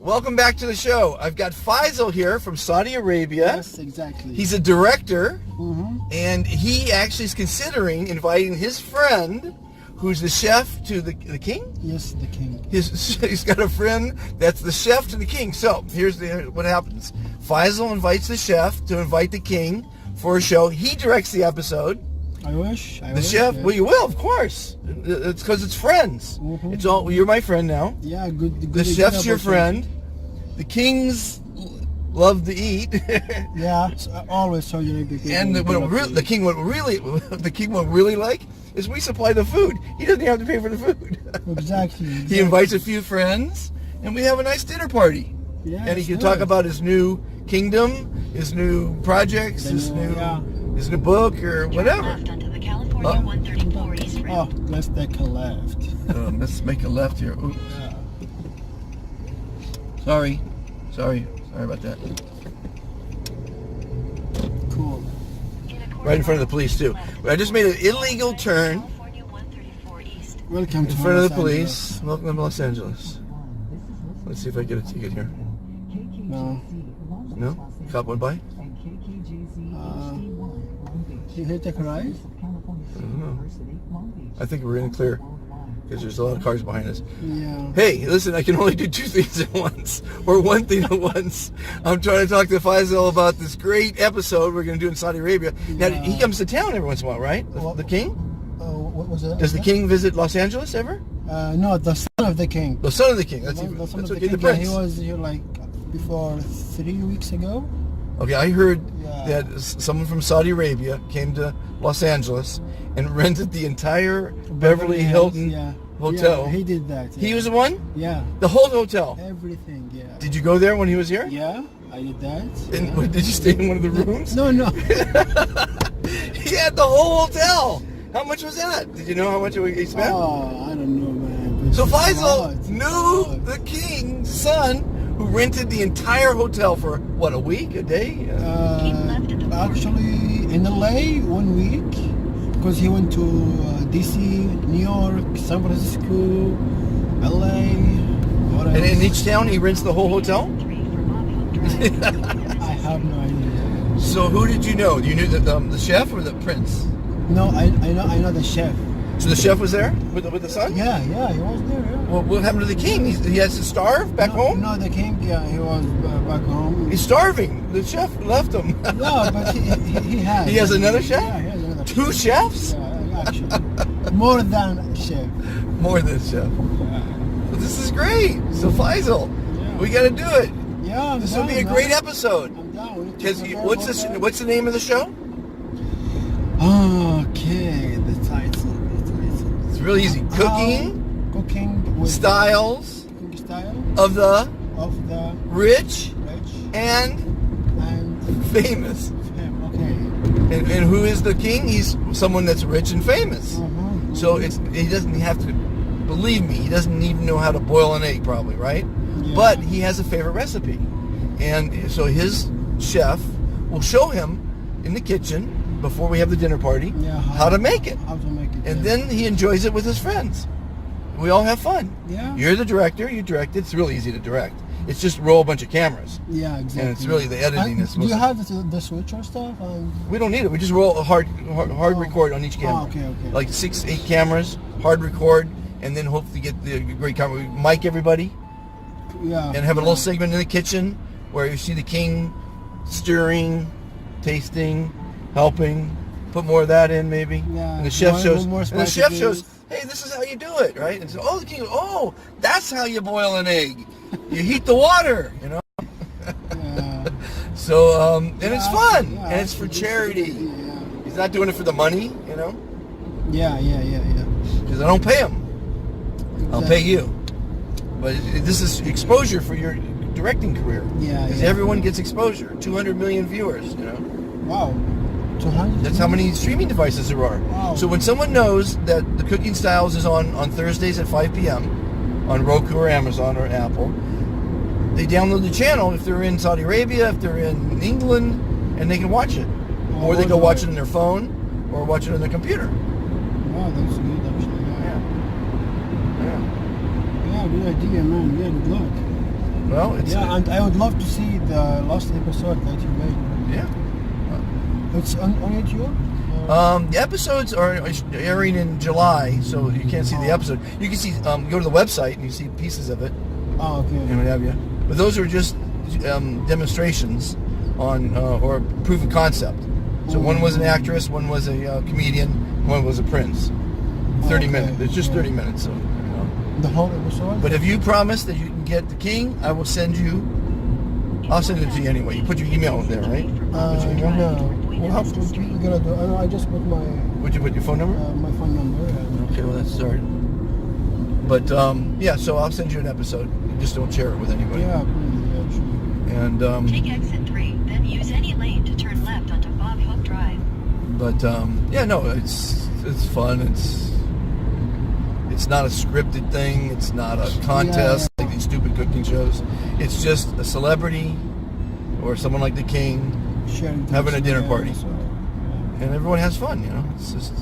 welcome back to the show. I've got Faisal here from Saudi Arabia. Yes, exactly. He's a director, Mm-hmm. and he actually is considering inviting his friend, who's the chef to the king. Yes, the king. He's got a friend that's the chef to the king. So here's what happens. Faisal invites the chef to invite the king for a show. He directs the episode. I wish. The chef, yeah. well, you will, of course. It's because it's friends. Mhm. It's all. You're my friend now. Yeah, good. The chef's your friend. The kings love to eat. Yeah, always Saudi Arabia. And the king would really like is we supply the food. He doesn't have to pay for the food. Exactly. He invites a few friends, and we have a nice dinner party. Yeah, and he it's can good. talk about his new kingdom, his new projects, his new book, or whatever. Left onto the California 134 East Route. Oh, let's take a left. Let's make a left here. Oops. Yeah. Sorry about that. Cool. Right in front of the police too. I just made an illegal turn California 134 East. Welcome in to front of Los the Angeles. police. Welcome to Los Angeles. Let's see if I get a ticket here. No. No? Cop went by? You hit the right? I don't know. I think we're in the clear because there's a lot of cars behind us. Yeah. Hey, listen, I can only do two things at once, or one thing at once. I'm trying to talk to Faisal about this great episode we're going to do in Saudi Arabia. Now, he comes to town every once in a while, right? The king? What was that? Does the king visit Los Angeles ever? No, the son of the king. The son of the king. That's The son of okay, the the king. Yeah, prince. he was here like before 3 weeks ago. Okay, I heard Yeah. that someone from Saudi Arabia came to Los Angeles and rented the entire Beverly Hilton hotel. Yeah, he did that. He yeah. was the one? Yeah. The whole hotel. Everything, yeah. Did you go there when he was here? Yeah, I did that. And yeah. did you stay in one of the rooms? No. He had the whole hotel. How much was that? Did you know how much he spent? Oh, I don't know, man. So It's a Faisal lot. knew the king's son who rented the entire hotel for, what, a week, a day? Actually, in LA, 1 week, because he went to DC, New York, San Francisco, LA. What else? And in each town he rents the whole hotel? I have no idea. So who did you know? You knew the chef or the prince? No, I know the chef. So the chef was there with the son? Yeah, he was there. Yeah. Well, what happened to the king? He has to starve back home? No, the king, yeah, he was back home. He's starving. The chef left him. No, but he has. He has another chef? Yeah, he has another Two chefs? Yeah, actually. More than a chef. More than a chef. Yeah. Well, this is great. So Faisal, Yeah. we got to do it. Yeah, I'm This down, will be a man. great episode. I'm down. We need to Because prepare for what's the name of the show? that. Okay, the title. It's really easy. Cooking with styles cooking style of the of the rich rich and and famous. fame. Okay. And who is the king? He's someone that's rich and famous. Mhm. So he doesn't have to, believe me, he doesn't even know how to boil an egg probably, right? Yeah. But he has a favorite recipe. And so his chef will show him in the kitchen before we have the dinner party Yeah, how to make it. How to make it. And yeah. then he enjoys it with his friends. We all have fun. Yeah. You're the director, you direct it. It's really easy to direct. It's just roll a bunch of cameras. Yeah, exactly. And it's really the editing that's Do you supposed have the switch or stuff? We don't need it. We just roll a hard record on each camera. Oh, okay. Like 6-8 cameras, hard record, and then hopefully get the great camera. We mic everybody Yeah. and have a little segment in the kitchen where you see the king stirring, tasting, helping. Put more of that in maybe. Yeah. And the chef shows. More And the chef spicy shows. foods. Hey, this is how you do it, right? And so, oh, the king. Oh, that's how you boil an egg. You heat the water. You know. Yeah. So and it's fun, Yeah, and it's for charity. Yeah. He's not doing it for the money, you know. Yeah. Because I don't pay him. I'll pay you. But this is exposure for your directing career. Yeah. Because everyone gets exposure. 200 million viewers, you know. Wow. 200. That's how many streaming devices there are. Wow. So when someone knows that the Cooking Styles is on Thursdays at 5 p.m. on Roku or Amazon or Apple, they download the channel if they're in Saudi Arabia, if they're in England, and they can watch it. Oh, Or they go right. watch it on their phone or watch it on their computer. Wow, that's good actually. Yeah. Yeah, good idea, man. Yeah, good luck. Well, it's and I would love to see the last episode that you made. yeah. It's on YouTube? The episodes are airing in July, so you can't see the episode. You can see, go to the website and you see pieces of it Oh, okay. and what have you. But those are just demonstrations on or proof of concept. So one was an actress, one was a comedian, one was a prince. 30 minutes. It's just 30 minutes. So, The whole episode? But if you promise that you can get the king, I will send you. I'll send it to you anyway. You put your email there, right? No. We'll have to, we're gonna do. I just put my Would you put your phone number? my phone number. And, Okay, well that's started. But yeah, so I'll send you an episode. You just don't share it with anybody. yeah, please, yeah, sure. And Take exit 3, then use any lane to turn left onto Bob Hook Drive. but yeah, no, it's fun. It's not a scripted thing. It's not a contest like these stupid cooking shows. It's just a celebrity or someone like the king Sharing having a tips, dinner yeah, party. so, and everyone has fun, you know. It's just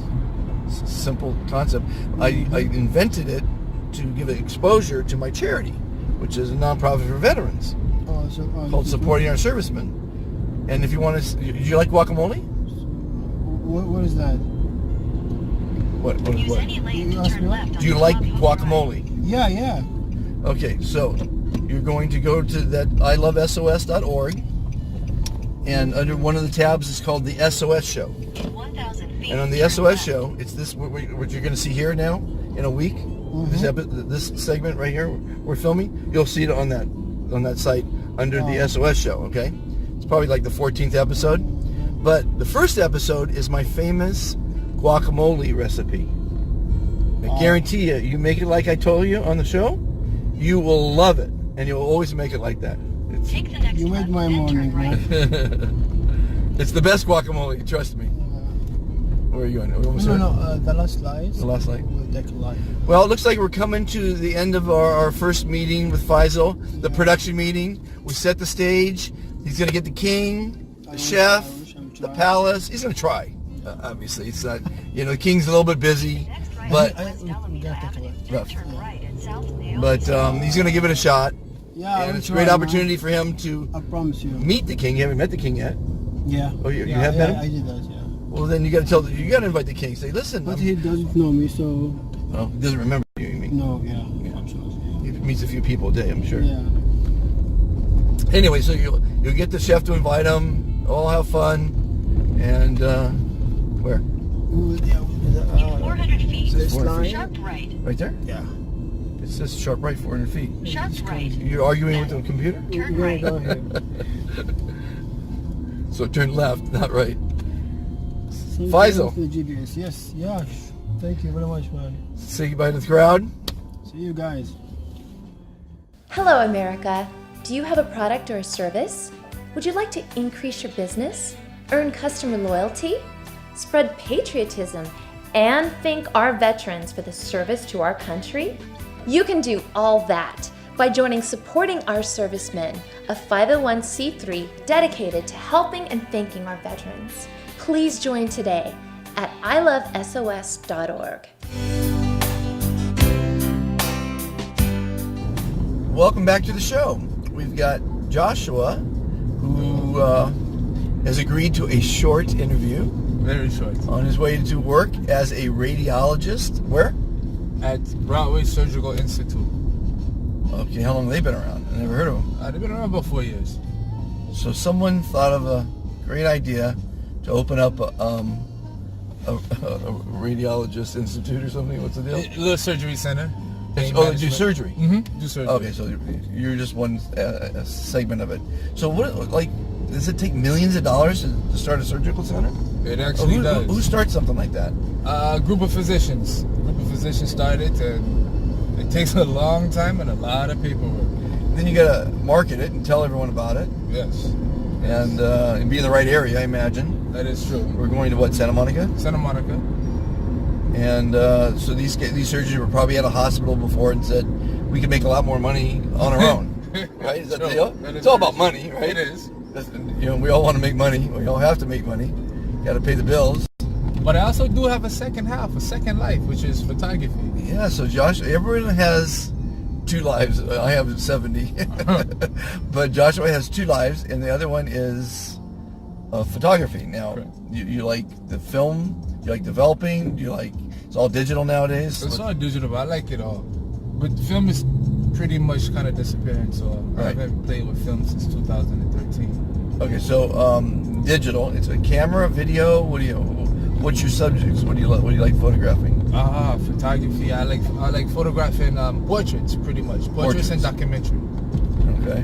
it's a simple concept. I invented it to give exposure to my charity, which is a nonprofit for veterans called Supporting Our Servicemen. And if you want to, do you like guacamole? What is that? Use What? any lane You to asked turn me? left onto Do you like Bob Hook guacamole? Yeah. Okay, so you're going to go to that ilovesos.org, and under one of the tabs is called the SOS Show. Drive. 1,000 feet. And on the turn SOS left. Show, it's this what you're going to see here now in a week. This segment right here we're filming. You'll see it on that site under the SOS Show. Okay, it's probably like the 14th episode, but the first episode is my famous guacamole recipe. I guarantee you, you make it like I told you on the show, you will love it, and you'll always make it like that. Take the next You left, made my then morning, turn right. man. It's the best guacamole, trust me. Where are you on? No, the last slide. The last slide. We'll take a live. Well, it looks like we're coming to the end of our first meeting with Faisal, the production meeting. We set the stage. He's going to get the king, the chef, the palace. He's going to try. Obviously, it's not, the king's a little bit busy, Next right but is West Alameda Avenue, then left. turn right and south to the but he's going to give it a shot. Yeah, And I'll it's a try, great man. opportunity for him to I promise you. meet the king. You haven't met the king yet. Yeah. Oh, you have met him? I did that, yeah. Well, then you got to invite the king. Say, listen. But he doesn't know me, so Well, he doesn't remember you. You mean? no, yeah, absolutely. He meets a few people a day, I'm sure. Yeah. Anyway, so you'll get the chef to invite him. All have fun, and where? In 400 feet, this line? sharp right. Right there? Yeah. It says sharp right, 400 feet. Sharp right. You're arguing with the computer? Turn You're right. gonna go ahead. So turn left, not right. Thank Faisal. you for the GPS. Yes, yeah. Thank you very much, man. Say goodbye to the crowd. See you guys. Hello, America. Do you have a product or a service? Would you like to increase your business, earn customer loyalty, spread patriotism, and thank our veterans for the service to our country? You can do all that by joining Supporting Our Servicemen, a 501c3 dedicated to helping and thanking our veterans. Please join today at ilovesos.org. Welcome back to the show. We've got Joshua, who has agreed to a short interview. Very short. On his way to work as a radiologist. Where? At Broadway Surgical Institute. Okay, how long have they been around? I never heard of them. They've been around about 4 years. So someone thought of a great idea to open up a radiologist institute or something. What's the deal? A little surgery center. They do surgery. Mm-hmm. Do surgery. Okay, so you're just one segment of it. So what, does it take millions of dollars to start a surgical center? It actually does. Who starts something like that? A group of physicians. Started, and it takes a long time and a lot of paperwork. Then you gotta market it and tell everyone about it, Yes. and be in the right area, I imagine. That is true. We're going to what, Santa Monica? Santa Monica. And so these surgeons were probably at a hospital before and said, we can make a lot more money on our own. Right? Is that the deal? It's all about money, right? It is. We all want to make money. We all have to make money. Got to pay the bills. But I also do have a second half, a second life, which is photography. Yeah, so Josh, everyone has 2 lives. I have 70. But Joshua has 2 lives, and the other one is photography. Now, Correct. you like the film? You like developing? Do you like... It's all digital nowadays? It's all digital, but I like it all. But film is pretty much kind of disappearing, so I Right. haven't played with film since 2013. Okay, so digital. It's a camera, video. What's your subjects? What do you like photographing? Photography. I like photographing portraits, pretty much. Portraits and documentary. Okay.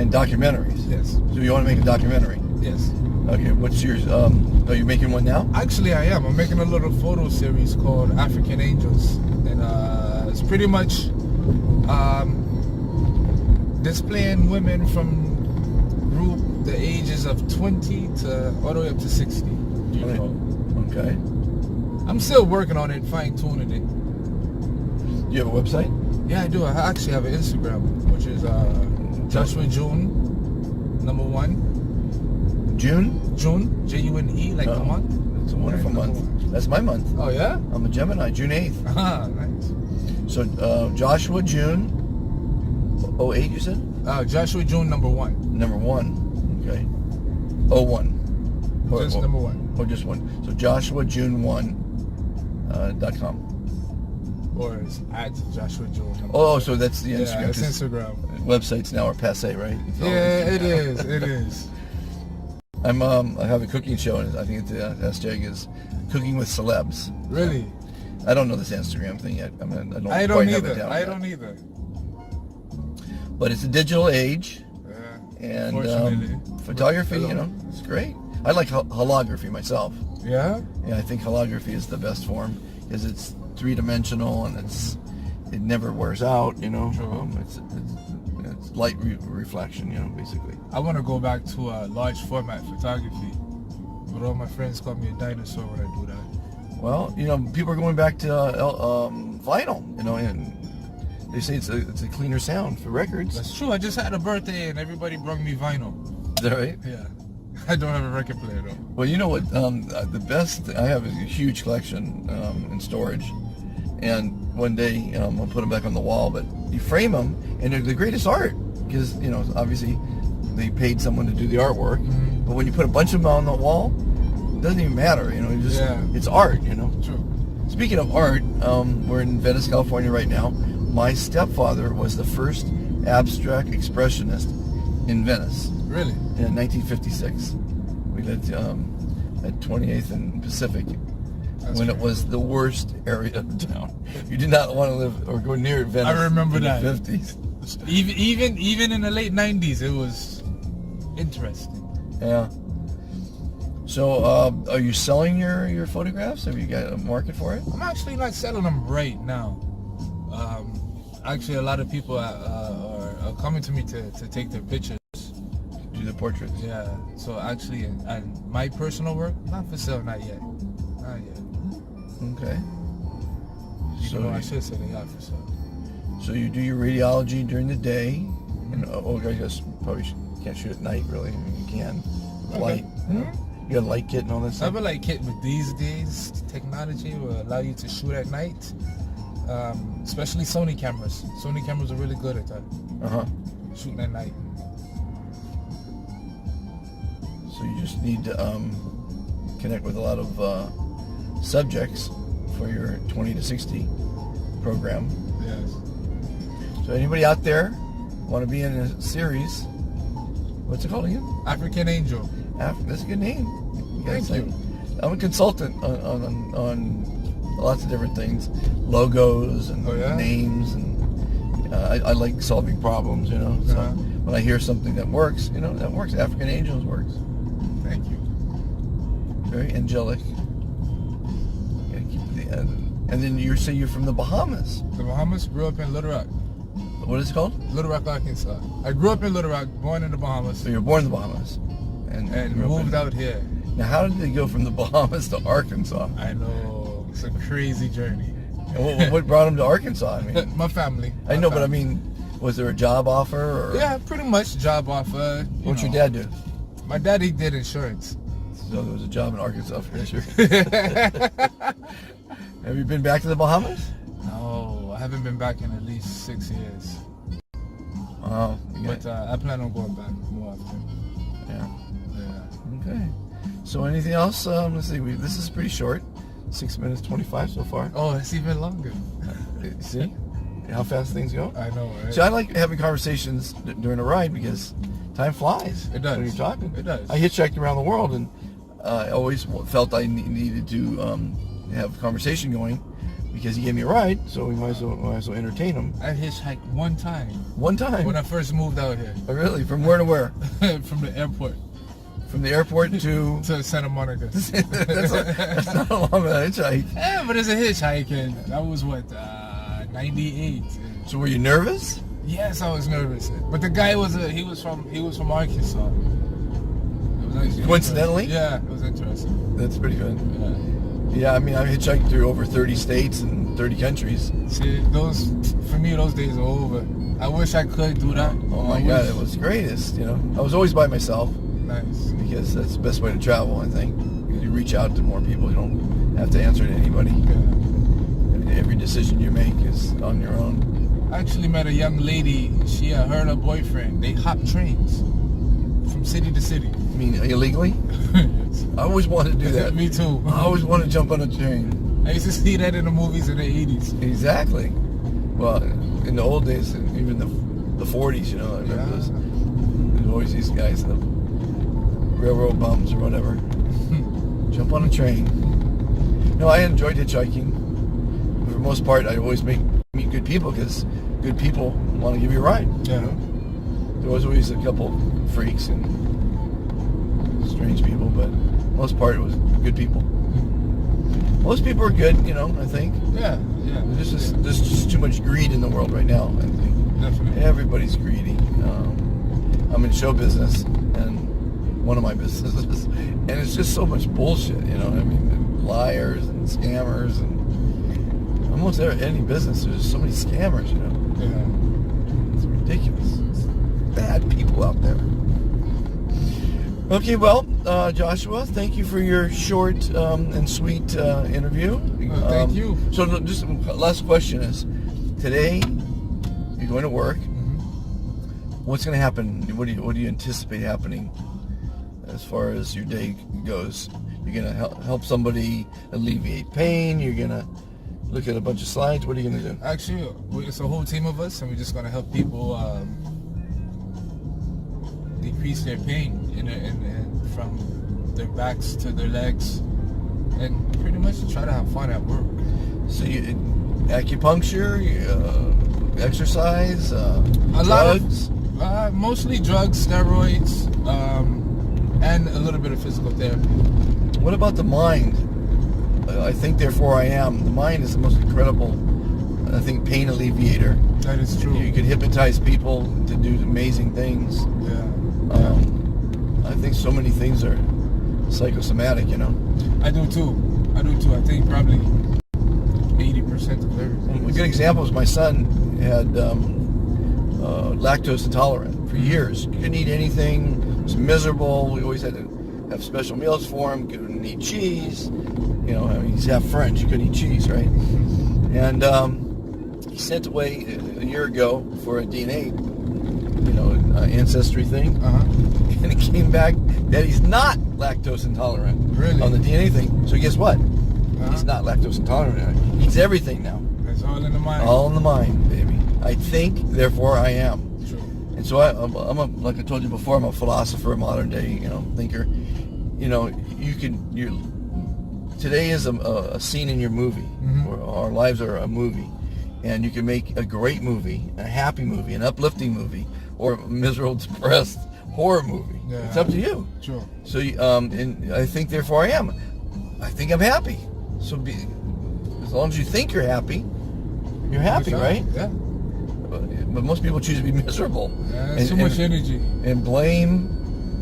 And documentaries. Yes. So you want to make a documentary? Yes. Okay. What's yours? Are you making one now? Actually, I am. I'm making a little photo series called African Angels, and it's pretty much displaying women from the ages of 20 to all the way up to 60. You know. Okay. I'm still working on it, fine-tuning it. Do you have a website? Yeah, I do. I actually have an Instagram, which is Joshua June, number 1. June? June, June, like the month. It's a wonderful Right, month. number 1. That's my month. Oh, yeah? I'm a Gemini, June 8th. Ah, nice. So Joshua June 08, you said? Joshua June, number 1. Number 1. Okay. 01. Just number 1. Or just 1. So JoshuaJune1.com. Or it's at Joshua June. Oh, so that's the yeah, Instagram. it's 'cause Instagram. Websites now are passé, right? It's all Yeah, it Instagram. is. It is. I have a cooking show, and I think the hashtag is Cooking with Celebs. Really? I don't know this Instagram thing yet. I don't I quite don't have it either. down I yet. don't either. But it's a digital age, Yeah. and Fortunately. photography, it's great. I like holography myself. Yeah? Yeah, I think holography is the best form because it's 3-dimensional and it never wears out. True. It's light reflection. Basically. I want to go back to large format photography. But all my friends call me a dinosaur when I do that. Well, people are going back to vinyl. And they say it's a cleaner sound for records. That's true. I just had a birthday and everybody brought me vinyl. Is that right? Yeah. I don't have a record player though. Well, you know what? The best, I have a huge collection in storage, and one day I'll put them back on the wall. But you frame them, and they're the greatest art because obviously they paid someone to do the artwork. Mm-hmm. But when you put a bunch of them on the wall, it doesn't even matter. It's art. True. Speaking of art, we're in Venice, California right now. My stepfather was the first abstract expressionist in Venice. Really? In 1956. We lived at 28th and Pacific when it was the worst area of town. You did not want to live or go near Venice. I remember in that. The 50s. Even in the late 90s, it was interesting. Yeah. So, are you selling your photographs? Have you got a market for it? I'm actually not selling them right now. Actually, a lot of people are coming to me to take their pictures. Do the portraits? Yeah. So actually, and my personal work, not for sale, not yet. Not yet. Okay. Even though I should say they are for sale. So you do your radiology during the day, and I guess probably can't shoot at night. Really, you can. Okay. Light. You got a light kit and all that I stuff. have a light kit, but these days technology will allow you to shoot at night. Especially Sony cameras. Sony cameras are really good at that. Shooting at night. So you just need to connect with a lot of subjects for your 20 to 60 program. Yes. So anybody out there want to be in a series? What's it called again? African Angel. That's a good name. Thank you. I'm a consultant on lots of different things, logos and Oh, yeah? names, and I like solving problems. So when I hear something that works, that works. African Angels works. Thank you. Very angelic. Gotta keep and then you say you're from the Bahamas. The Bahamas, grew up in Little Rock. What is it called? Little Rock, Arkansas. I grew up in Little Rock, born in the Bahamas, So you're born in the Bahamas, and grew up moved out here. Now, how did they go from the Bahamas to Arkansas? I know, it's a crazy journey. And what brought them to Arkansas? I mean, My family. I know, but I mean, was there a job offer? Or Yeah, pretty much job offer. What'd your dad do? My daddy did insurance. So there was a job in Arkansas for sure. Have you been back to the Bahamas? No, I haven't been back in at least 6 years. Oh, But I plan on going back more often. Yeah. Okay. So anything else? Let's see. This is pretty short. 6 minutes 25 so far. Oh, it's even longer. See how fast things go? I know, right? So I like having conversations during a ride because time flies. It does. When you're talking. It does. I hitchhiked around the world, and I always felt I needed to have conversation going because he gave me a ride, so we might as well entertain him. I hitchhiked one time. One time. When I first moved out here. Oh, really? From where to where? From the airport From the airport to to Santa Monica. that's not a long hitchhike. Yeah, but it's a hitchhike, and that was what 98. So were you nervous? Yes, I was nervous, but the guy was from Arkansas. It was actually Coincidentally? interesting. Yeah, it was interesting. That's pretty good. Yeah. Yeah, I mean, I've hitchhiked through over 30 states and 30 countries. See, for me, those days are over. I wish I could do that. Oh my God, it was greatest, you know. I was always by myself Nice. because that's the best way to travel, I think. Because you reach out to more people, you don't have to answer to anybody. Yeah. Every decision you make is on your own. I actually met a young lady. She her and her boyfriend. They hop trains from city to city. I mean, illegally? Yes. I always wanted to do that. Me too. I always wanted to jump on a train. I used to see that in the movies in the 80s. Exactly. Well, in the old days, even the 40s, you know, I remember there's always these guys, the railroad bums or whatever. Jump on a train. No, I enjoyed hitchhiking. For the most part, I always meet good people because good people want to give you a ride. Yeah. You know? There was always a couple freaks and strange people, but most part it was good people. Most people are good, you know, I think. Yeah. There's just too much greed in the world right now, I think. Definitely. Everybody's greedy. I'm in show business, and one of my businesses, and it's just so much bullshit, you know. I mean, liars and scammers, and almost any business, there's just so many scammers, you know. Yeah. It's ridiculous. It's bad people out there. Okay, well, Joshua, thank you for your short and sweet interview. Thank you. So just last question is, today you're going to work. What's going to happen? What do you anticipate happening as far as your day goes? You're going to help somebody alleviate pain. You're going to look at a bunch of slides. What are you going to do? Actually, it's a whole team of us, and we're just gonna help people decrease their pain and from their backs to their legs, and pretty much try to have fun at work. So you acupuncture, exercise, drugs? Mostly drugs, steroids, and a little bit of physical therapy. What about the mind? I think, therefore I am. The mind is the most incredible, I think, pain alleviator. That is true. You could hypnotize people to do amazing things. Yeah. I think so many things are psychosomatic, you know. I do too. I think probably 80% of everything. A good example is my son had lactose intolerant for years. Couldn't eat anything. Was miserable. We always had to have special meals for him. Couldn't eat cheese. You know, I mean, he's half French. He couldn't eat cheese, right? And he sent away a year ago for a DNA, ancestry thing. And it came back that he's not lactose intolerant. Really? On the DNA thing. So guess what? He's not lactose intolerant. He eats everything now. It's all in the mind. All in the mind, baby. I think, therefore I am. True. And so like I told you before, I'm a philosopher, a modern day, thinker. Today is a scene in your movie. Or our lives are a movie. And you can make a great movie, a happy movie, an uplifting movie, or a miserable, depressed horror movie. Yeah. It's up to you. Sure. So, and I think, therefore I am. I think I'm happy. So as long as you think you're happy, right? Yeah. But most people choose to be miserable. Yeah, too much energy. And blame.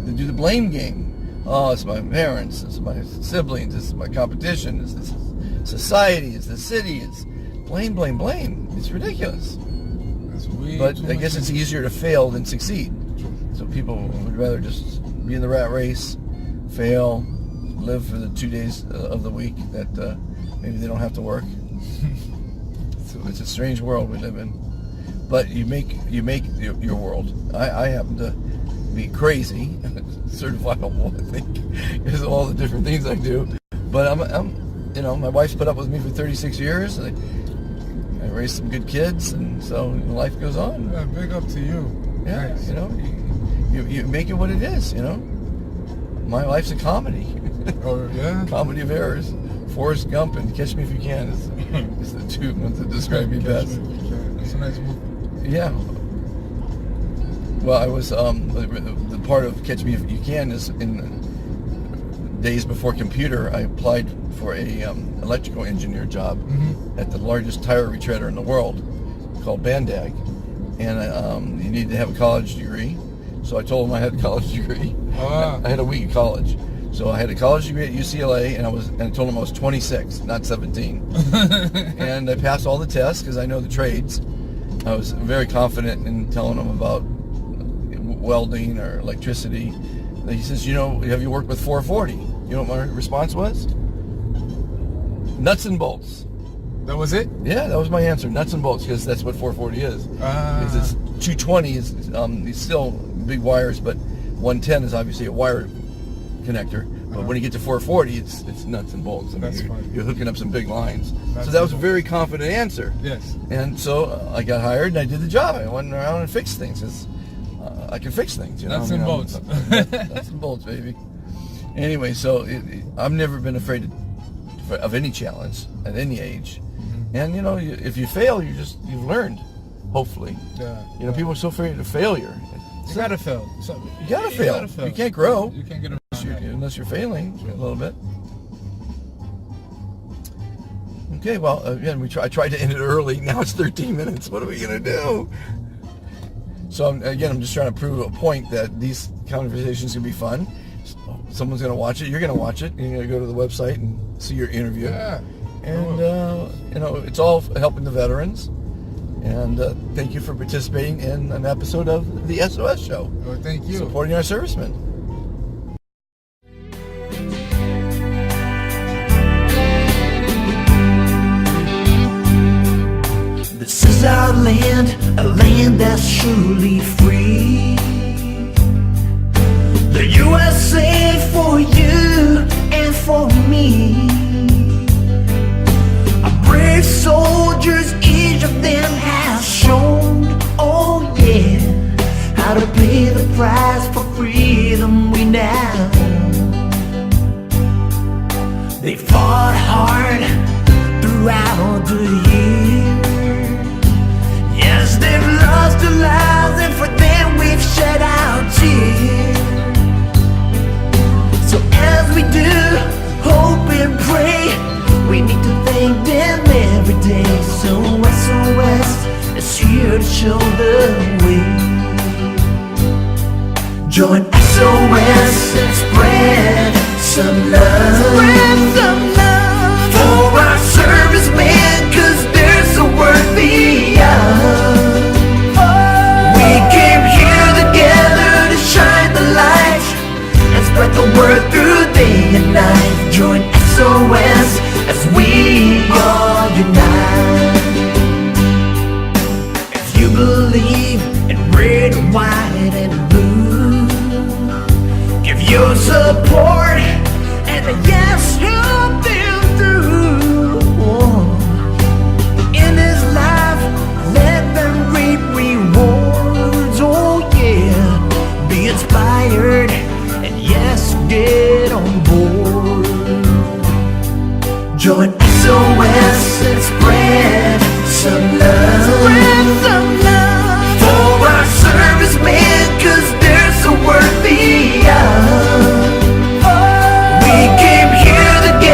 They do the blame game. Oh, it's my parents. It's my siblings. It's my competition. It's this society. It's the city. It's blame. It's ridiculous. That's way But too I guess much it's easier to fail than succeed. So people would rather just be in the rat race, fail, live for the 2 days of the week that maybe they don't have to work. So It's a strange world we live in. But you make your world. I happen to be crazy, certifiable, I think, because of all the different things I do. But I'm you know, my wife's put up with me for 36 years. I raised some good kids, and so life goes on. Yeah, big up to you. Yeah, Nice. you know, you make it what it is, you know. My life's a comedy. Oh, yeah? Comedy of errors. Forrest Gump and Catch Me If You Can is the two ones that describe me best. It's a nice movie. Yeah. Well, I was the part of Catch Me If You Can is in days before computer. I applied for a electrical engineer job at the largest tire retreader in the world, called Bandag, and you need to have a college degree. So I told them I had a college degree. Ah. I had a week of college. So I had a college degree at UCLA, and I told them I was 26, not 17. And I passed all the tests because I know the trades. I was very confident in telling them about welding or electricity. He says, you know, have you worked with 440? You know what my response was? Nuts and bolts. That was it? Yeah, that was my answer. Nuts and bolts, because that's what 440 is. Because it's 220 is it's still big wires, but 110 is obviously a wire connector. But when you get to 440, it's nuts and bolts. I mean, That's fine. you're hooking up some big lines. Nuts So that was a and very confident answer. Yes. And so I got hired and I did the job. I went around and fixed things. I can fix things. You know? Nuts and bolts. Nuts and bolts, baby. Anyway, so I've never been afraid of any challenge at any age. And you know, if you fail, you've learned. Hopefully. Yeah. You know, people are so afraid of failure. You gotta fail. So, You gotta fail. You can't grow You can't get around that. unless you're failing a little bit. Okay, well, again, I tried to end it early. Now it's 13 minutes. What are we gonna do? So I'm just trying to prove a point that these conversations can be fun. Someone's gonna watch it. You're gonna watch it. You're gonna go to the website and see your interview. Yeah. And you know, it's all helping the veterans. And thank you for participating in an episode of the SOS Show. Well, thank you. Supporting our servicemen. This is our land, a land that's truly free. The USA for you and for me. Our brave soldiers, each of them has shown, oh yeah, how to pay the price for freedom we now. They fought hard throughout the years. Yes, they've lost their lives, and for them we've shed our tears. So as we do hope and pray, we need to thank them every day. So SOS is here to show the way. Join SOS and spread some love. Spread some love for our servicemen, 'cause they're so worthy of. We came here together to shine the light and spread the word through day and night. Join SOS as we all unite. If you believe in red, white, and blue, give your support and a yes, help them through. In this life, let them reap rewards. Oh yeah, be inspired and yes, get on board. Join SOS and spread some love. Spread some love for our servicemen, 'cause they're so worthy of. We came here together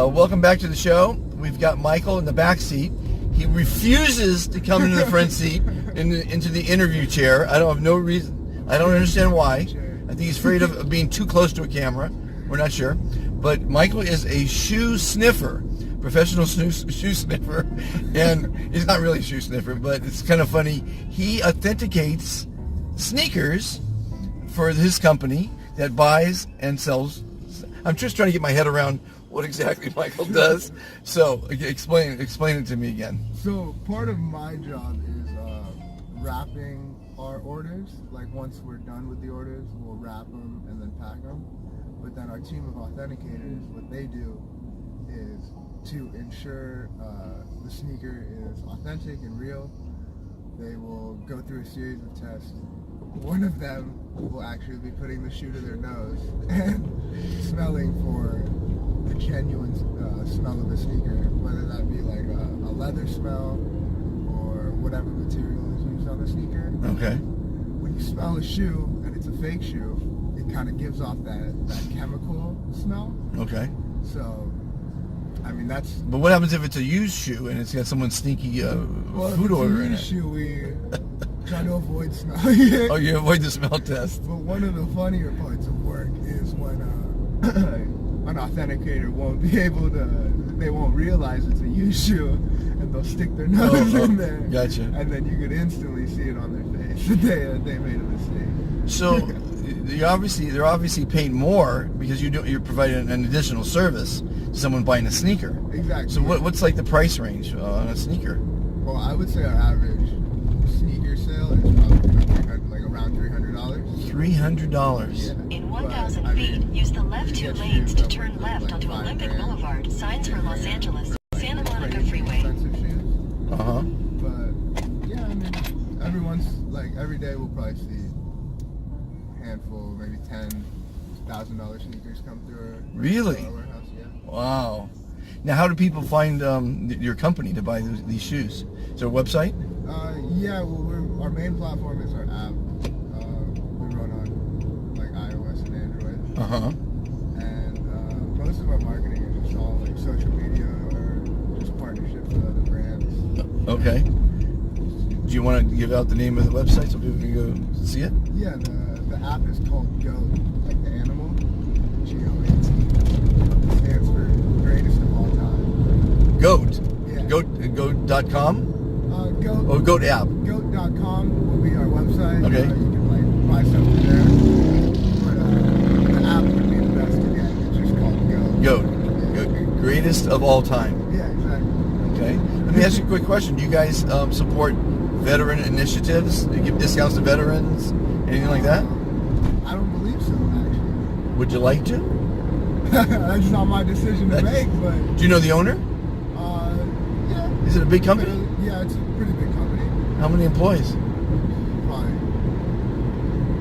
Welcome back to the show. We've got Michael in the back seat. He refuses to come into the front seat, into the interview chair. I don't have no reason. I don't understand why. I think he's afraid of being too close to a camera. We're not sure. But Michael is a shoe sniffer, professional shoe sniffer. And he's not really a shoe sniffer, but it's kind of funny. He authenticates sneakers for his company that buys and sells. I'm just trying to get my head around what exactly Michael does. So explain it to me again. So part of my job is wrapping our orders. Like once we're done with the orders, we'll wrap them and then pack them. But then our team of authenticators, what they do is to ensure the sneaker is authentic and real. They will go through a series of tests. One of them will actually be putting the shoe to their nose and smelling for the genuine smell of the sneaker, whether that be like a leather smell or whatever material is used on the sneaker. Okay. When you smell a shoe and it's a fake shoe, it kind of gives off that chemical smell. Okay. So, I mean, that's... But what happens if it's a used shoe and it's got someone's sneaky food order in it? Shoe, we try to avoid smelling it. Oh, you avoid the smell test. But one of the funnier parts of work is when an authenticator won't be able to, they won't realize it's a used shoe, and they'll stick their nose in there. Gotcha. And then you could instantly see it on their face that they made a mistake. So they're obviously paying more because you're providing an additional service to someone buying a sneaker. Exactly. So what's like the price range on a sneaker? Well, I would say our average sneaker sale is probably like around $300. $300. Yeah. In 1,000 feet, use the left two lanes to turn left onto Olympic Boulevard. Signs for Los Angeles, Santa Monica Freeway. Expensive shoes. Uh-huh. But yeah, I mean, every day we'll probably see a handful, maybe $10,000 sneakers come through Really? our warehouse. Yeah. Wow. Now, how do people find your company to buy these shoes? Is there a website? Yeah, well, our main platform is our app. We run on like iOS and Android. Uh-huh. And most of our marketing is just all like social media or just partnerships with other brands. Okay. Do you want to give out the name of the website so people can go see it? Yeah, the app is called GOAT, like the animal. GOAT. Stands for greatest of all time. Goat. Yeah. Goat.com? Goat. Oh, Goat app. Goat.com will be our website. Okay. You can like buy something there. But the app would be the best again. It's just called Goat. Goat. Greatest of all time. Yeah, exactly. Okay. Let me ask you a quick question. Do you guys support veteran initiatives? Do you give discounts to veterans? Anything like that? I don't believe so, actually. Would you like to? That's not my decision to make, but Do you know the owner? yeah. Is it a big company? Yeah, it's a pretty big company. How many employees? Probably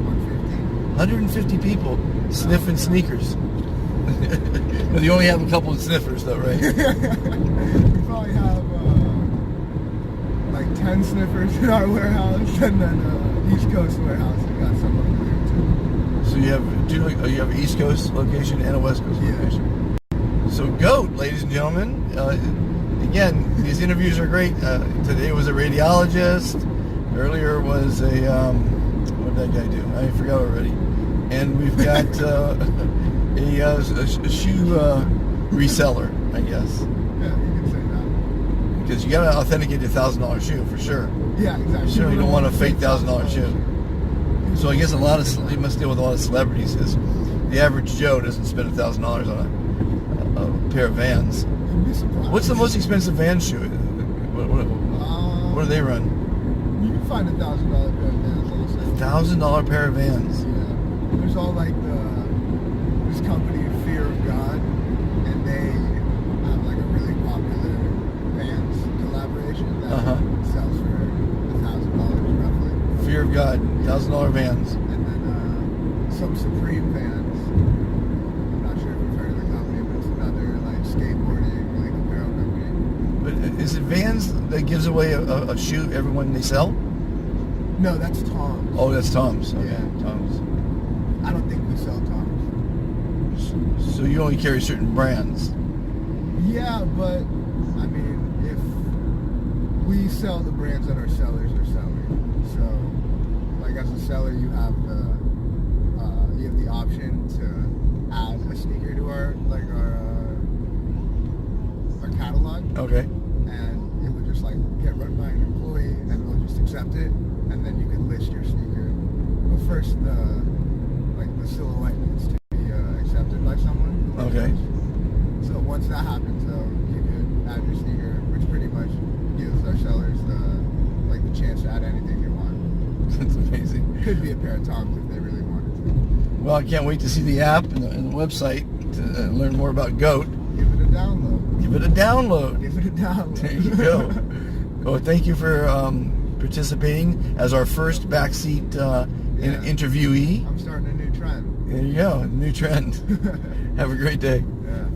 150. 150 people sniffing sneakers. But you only have a couple of sniffers, though, right? We probably have like 10 sniffers in our warehouse, and then East Coast warehouse. We got some over there too. So you have an East Coast location and a West Coast location. So Goat, ladies and gentlemen. Again, these interviews are great. Today was a radiologist. Earlier was a what did that guy do? I forgot already. And we've got a shoe reseller, I guess. Yeah, you can say that. Because you got to authenticate a $1,000 shoe for sure. Yeah, exactly. You certainly don't want a fake $1,000 shoe. So I guess you must deal with a lot of celebrities. Because the average Joe doesn't spend $1,000 on a pair of Vans. You'd be surprised. What's the most expensive Van shoe? What do they run? You can find $1,000 pair of Vans also. $1,000 pair of Vans. Yeah. There's all like this company, Fear of God, and they have like a really popular Vans collaboration that sells for $1,000 roughly. Fear of God, $1,000 Vans. And then some Supreme Vans. I'm not sure if you've heard of the company, but it's another like skateboarding, like apparel company. But is it Vans that gives away a shoe every one they sell? No, that's Tom's. Oh, that's Tom's. Okay, Yeah. Tom's. I don't think we sell Tom's. So you only carry certain brands. Yeah, but I mean, if we sell the brands that our sellers are selling, so like as a seller, you have the option to add a sneaker to our catalog. Okay. And it would just like get run by an employee, and they'll just accept it, and then you can list your sneaker. But first, the silhouette needs to be accepted by someone. Okay. So once that happens, though, you could add your sneaker, which pretty much gives our sellers the chance to add anything they want. That's amazing. Could be a pair of Toms if they really wanted to. Well, I can't wait to see the app and the website to learn more about GOAT. Give it a download. Give it a download. Give it a download. There you go. Well, thank you for participating as our first backseat interviewee. I'm starting a new trend. There you go, new trend. Have a great day. Yeah.